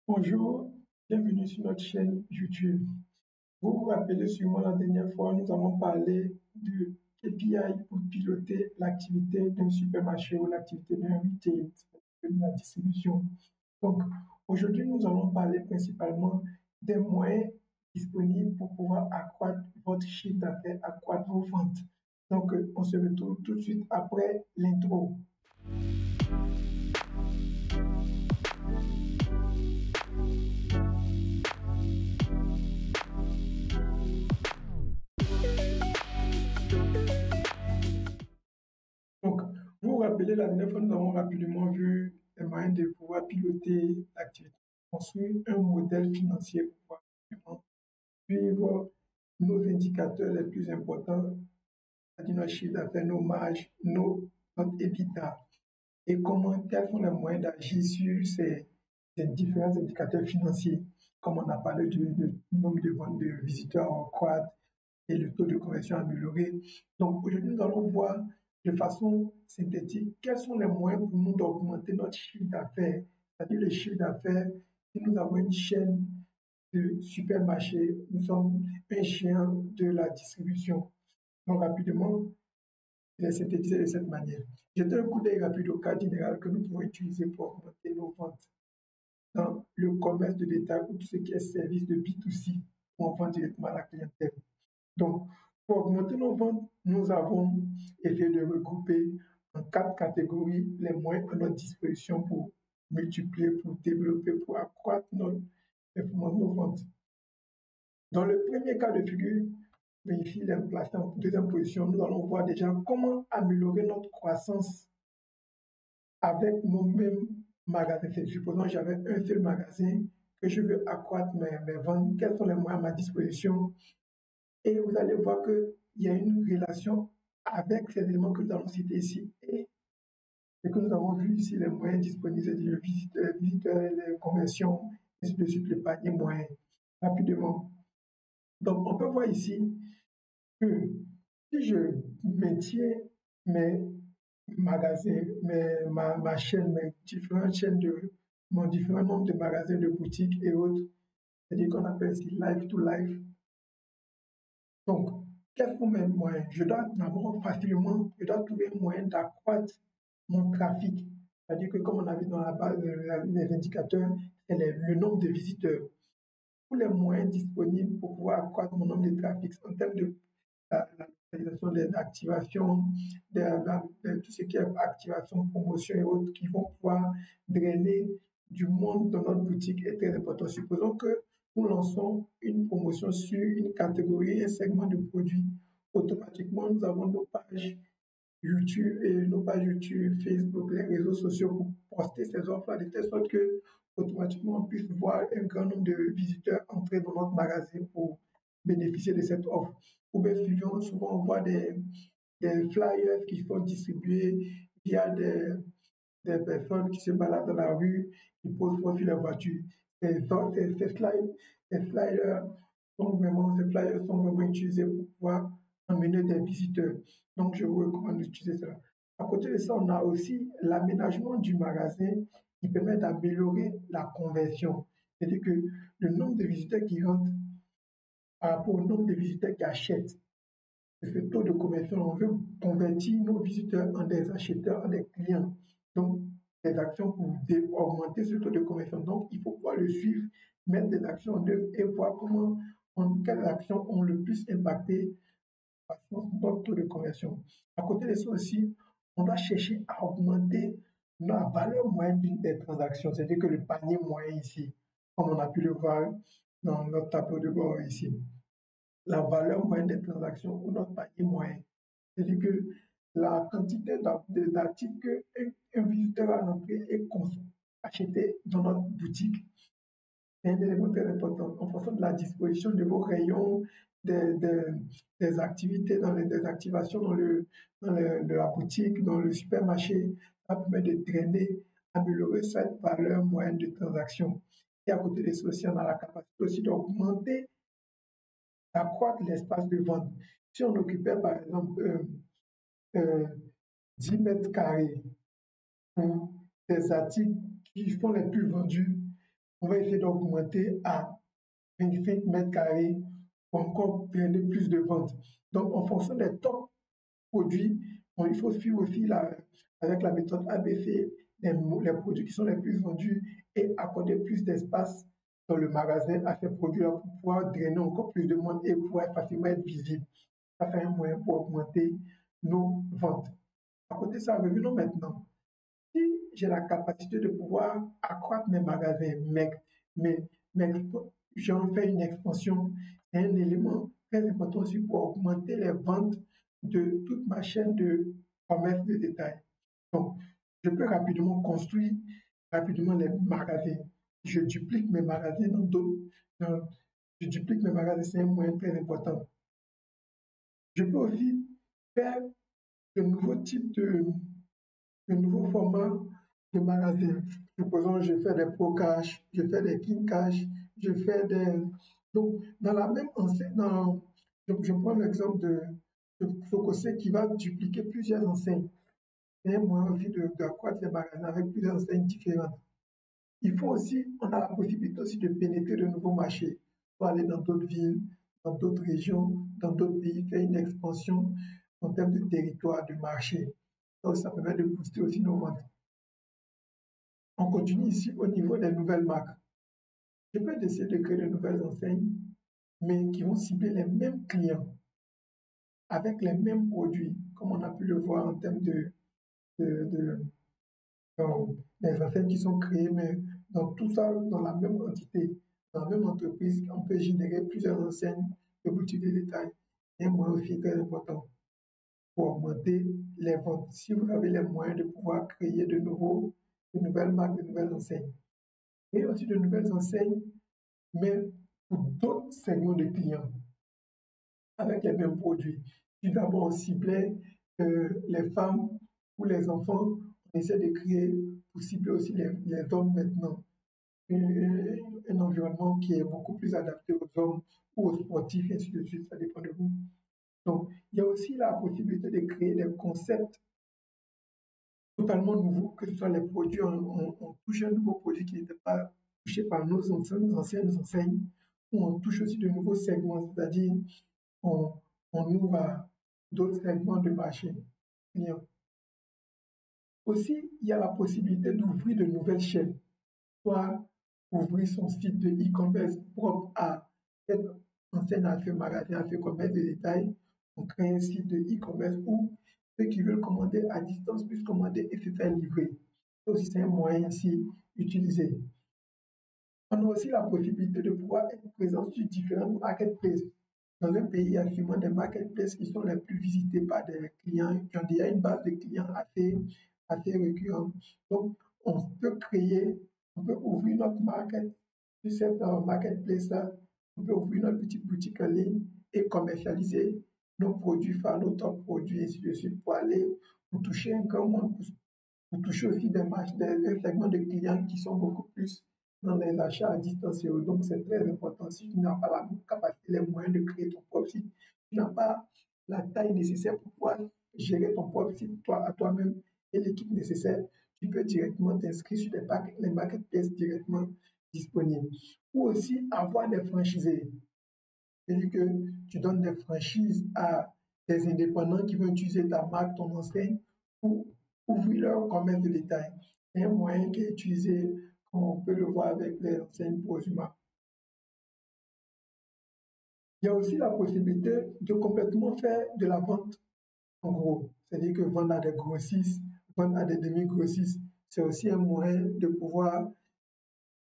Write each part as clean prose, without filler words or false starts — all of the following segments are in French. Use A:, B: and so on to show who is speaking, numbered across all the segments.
A: Bonjour, bienvenue sur notre chaîne YouTube. Vous vous rappelez sûrement la dernière fois, nous avons parlé de KPI pour piloter l'activité d'un supermarché ou l'activité d'un retail, de la distribution. Donc, aujourd'hui, nous allons parler principalement des moyens disponibles pour pouvoir accroître votre chiffre d'affaires, accroître vos ventes. Donc, on se retrouve tout de suite après l'intro. Donc, vous vous rappelez, la dernière fois, nous avons rapidement vu les moyens de pouvoir piloter l'activité, construire un modèle financier pour pouvoir suivre nos indicateurs les plus importants, c'est-à-dire notre chiffre d'affaires, nos marges, notre EBITDA, et quels sont les moyens d'agir sur ces différents indicateurs financiers, comme on a parlé du nombre de ventes de visiteurs en croître et le taux de conversion amélioré. Donc aujourd'hui, nous allons voir de façon synthétique quels sont les moyens pour nous d'augmenter notre chiffre d'affaires, c'est-à-dire le chiffre d'affaires. Si nous avons une chaîne de supermarché, nous sommes un géant de la distribution. Donc rapidement, il est synthétisé de cette manière. Jetez un coup d'œil rapide au cadre général que nous pouvons utiliser pour augmenter nos ventes dans le commerce de détail ou tout ce qui est service de B2C, où on vend directement à la clientèle. Donc, pour augmenter nos ventes, nous avons essayé de regrouper en 4 catégories les moyens à notre disposition pour multiplier, pour développer, pour accroître notre performance, nos ventes. Dans le premier cas de figure, ici, il est placé en deuxième position, nous allons voir déjà comment améliorer notre croissance avec nos mêmes magasins. Supposons que j'avais un seul magasin, que je veux accroître mes ventes, quels sont les moyens à ma disposition? Et vous allez voir qu'il y a une relation avec ces éléments que nous allons citer ici et ce que nous avons vu ici, les moyens disponibles, c'est-à-dire le visiteur, les conversions, et ainsi de suite, le panier moyen, rapidement. Donc, on peut voir ici que si je maintiens mes magasins, ma chaîne, mes différentes chaînes mon différent nombre de magasins, de boutiques et autres, c'est-à-dire qu'on appelle ici live to live. Donc, quels sont mes moyens? Je dois d'abord facilement, je dois trouver un moyen d'accroître mon trafic. C'est-à-dire que comme on a vu dans la base, les indicateurs, c'est le nombre de visiteurs. Tous les moyens disponibles pour pouvoir accroître mon nombre de trafic en termes de la localisation des activations, de tout ce qui est activation, promotion et autres qui vont pouvoir drainer du monde dans notre boutique est très important. Supposons que nous lançons une promotion sur une catégorie, un segment de produits. Automatiquement, nous avons nos pages YouTube et nos pages YouTube, Facebook, les réseaux sociaux pour poster ces offres-là de telle sorte que automatiquement on puisse voir un grand nombre de visiteurs entrer dans notre magasin pour bénéficier de cette offre. Ou bien souvent on voit des flyers qui sont distribués via des personnes qui se baladent dans la rue, qui posent profil sur la voiture. Ces flyers ces flyers sont vraiment utilisés pour pouvoir emmener des visiteurs. Donc, je vous recommande d'utiliser cela. À côté de ça, on a aussi l'aménagement du magasin qui permet d'améliorer la conversion. C'est-à-dire que le nombre de visiteurs qui rentrent par rapport au nombre de visiteurs qui achètent, ce taux de conversion, on veut convertir nos visiteurs en des acheteurs, en des clients. Donc, des actions pour augmenter ce taux de conversion. Donc, il faut pouvoir le suivre, mettre des actions en œuvre et voir quelles actions ont le plus impacté notre taux de conversion. À côté de ça aussi, on doit chercher à augmenter la valeur moyenne des transactions, c'est-à-dire que le panier moyen ici, comme on a pu le voir dans notre tableau de bord ici, la valeur moyenne des transactions ou notre panier moyen. C'est-à-dire que la quantité d'articles qu'un visiteur va rentrer et acheter dans notre boutique, c'est un élément très important. En fonction de la disposition de vos rayons, des, des, des activités, des activations dans la boutique, dans le supermarché, ça permet de drainer, améliorer cette valeur moyenne de transaction. Et à côté de ça aussi, on a la capacité aussi d'augmenter, d'accroître l'espace de vente. Si on occupait par exemple 10 mètres carrés pour des articles qui sont les plus vendus, on va essayer d'augmenter à 25 mètres carrés pour encore drainer plus de ventes. Donc, en fonction des top produits, bon, il faut suivre aussi avec la méthode ABC les produits qui sont les plus vendus et accorder plus d'espace dans le magasin à ces produits-là pour pouvoir drainer encore plus de monde et pouvoir facilement être visible. Ça fait un moyen pour augmenter nos ventes. À côté de ça, revenons maintenant. Si j'ai la capacité de pouvoir accroître mes magasins, mais, mais j'en fais une expansion, c'est un élément très important aussi pour augmenter les ventes de toute ma chaîne de commerce de détail. Donc, je peux rapidement construire rapidement les magasins. Je duplique mes magasins dans d'autres. Je duplique mes magasins, c'est un moyen très important. Je peux aussi faire de nouveaux types de nouveaux formats de magasins. Supposons je fais des Pro Cash, je fais des King Cash, je fais des. Donc, dans la même enseigne, je prends l'exemple de Sococé qui va dupliquer plusieurs enseignes. C'est un moyen aussi d'accroître les magasins avec plusieurs enseignes différentes. Il faut aussi, on a la possibilité aussi de pénétrer de nouveaux marchés, pour aller dans d'autres villes, dans d'autres régions, dans d'autres pays, faire une expansion en termes de territoire, de marché. Donc, ça permet de booster aussi nos ventes. On continue ici au niveau des nouvelles marques. Je peux essayer de créer de nouvelles enseignes, mais qui vont cibler les mêmes clients, avec les mêmes produits, comme on a pu le voir en termes de des enseignes qui sont créées, mais dans tout ça, dans la même entité, dans la même entreprise, on peut générer plusieurs enseignes de boutiques de détail. Et moi aussi, très important pour augmenter les ventes. Si vous avez les moyens de pouvoir créer de nouvelles marques, de nouvelles enseignes. Et aussi de nouvelles enseignes, mais pour d'autres segments de clients, avec les mêmes produits. Si d'abord on ciblait les femmes ou les enfants, on essaie de créer pour cibler aussi les hommes maintenant. Un environnement qui est beaucoup plus adapté aux hommes ou aux sportifs, et ainsi de suite, ça dépend de vous. Donc, il y a aussi la possibilité de créer des concepts totalement nouveaux, que ce soit les produits, on touche un nouveau produit qui n'était pas touché par nos anciennes enseignes, ou on touche aussi de nouveaux segments, c'est-à-dire on, on ouvre à d'autres segments de marché clients. Aussi, il y a la possibilité d'ouvrir de nouvelles chaînes, soit ouvrir son site de e-commerce propre à cette enseigne, à ce magasin, à ce commerce de détail. On crée un site de e-commerce où ceux qui veulent commander à distance puissent commander et se faire livrer. Ça aussi, c'est un moyen ici utilisé. On a aussi la possibilité de pouvoir être présent sur différentes marketplaces. Dans un pays, il y a sûrement des marketplaces qui sont les plus visités par des clients qui ont déjà une base de clients assez récurrente. Donc, on peut créer, on peut ouvrir notre market sur cette marketplace-là. On peut ouvrir notre petite boutique en ligne et commercialiser nos produits phares, nos top produits, et ainsi de suite, pour aller pour toucher un grand monde, pour toucher aussi des segments de clients qui sont beaucoup plus dans les achats à distance. Donc, c'est très important. Si tu n'as pas la capacité, les moyens de créer ton propre site, tu n'as pas la taille nécessaire pour pouvoir gérer ton propre site à toi-même et l'équipe nécessaire, tu peux directement t'inscrire sur les marketplaces directement disponibles. Ou aussi avoir des franchisés. C'est-à-dire que tu donnes des franchises à des indépendants qui vont utiliser ta marque, ton enseigne, pour ouvrir leur commerce de détail. C'est un moyen qui est utilisé, comme on peut le voir avec les enseignes Prosuma. Il y a aussi la possibilité de complètement faire de la vente en gros. C'est-à-dire que vendre à des grossistes, vendre à des demi-grossistes, c'est aussi un moyen de pouvoir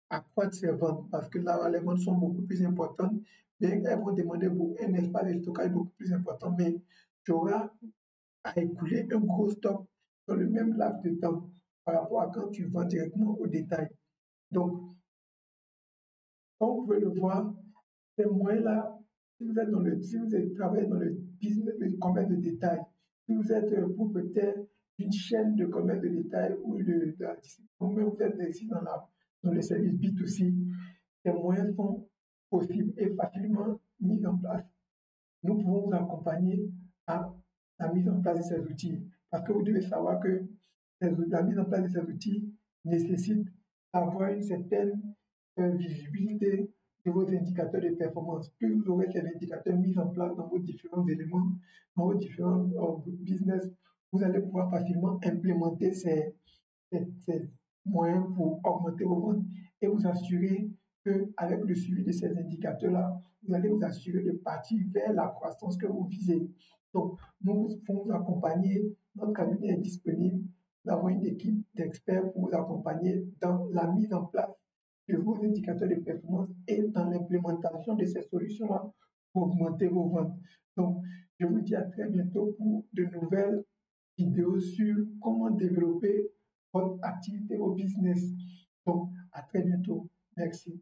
A: accroître ses ventes parce que là, les ventes sont beaucoup plus importantes. Bien qu'elles vont demander un espace de stockage beaucoup plus important, mais tu auras à écouler un gros stock dans le même laps de temps par rapport à quand tu vends directement au détail. Donc, comme vous pouvez le voir, ces moyens-là, si vous êtes travaillé dans le business de commerce de détail, si vous êtes propriétaire d'une chaîne de commerce de détail ou de la distribution, même vous êtes ici dans le service B2C, ces moyens sont possibles et facilement mis en place. Nous pouvons vous accompagner à la mise en place de ces outils. Parce que vous devez savoir que la mise en place de ces outils nécessite d'avoir une certaine visibilité de vos indicateurs de performance. Plus vous aurez ces indicateurs mis en place dans vos différents éléments, dans vos différents business, vous allez pouvoir facilement implémenter ces moyens pour augmenter vos ventes et vous assurer qu'avec le suivi de ces indicateurs-là, vous allez vous assurer de partir vers la croissance que vous visez. Donc, nous pouvons vous accompagner. Notre cabinet est disponible. Nous avons une équipe d'experts pour vous accompagner dans la mise en place de vos indicateurs de performance et dans l'implémentation de ces solutions-là pour augmenter vos ventes. Donc, je vous dis à très bientôt pour de nouvelles vidéos sur comment développer votre activité, vos business. Donc, à très bientôt. Merci.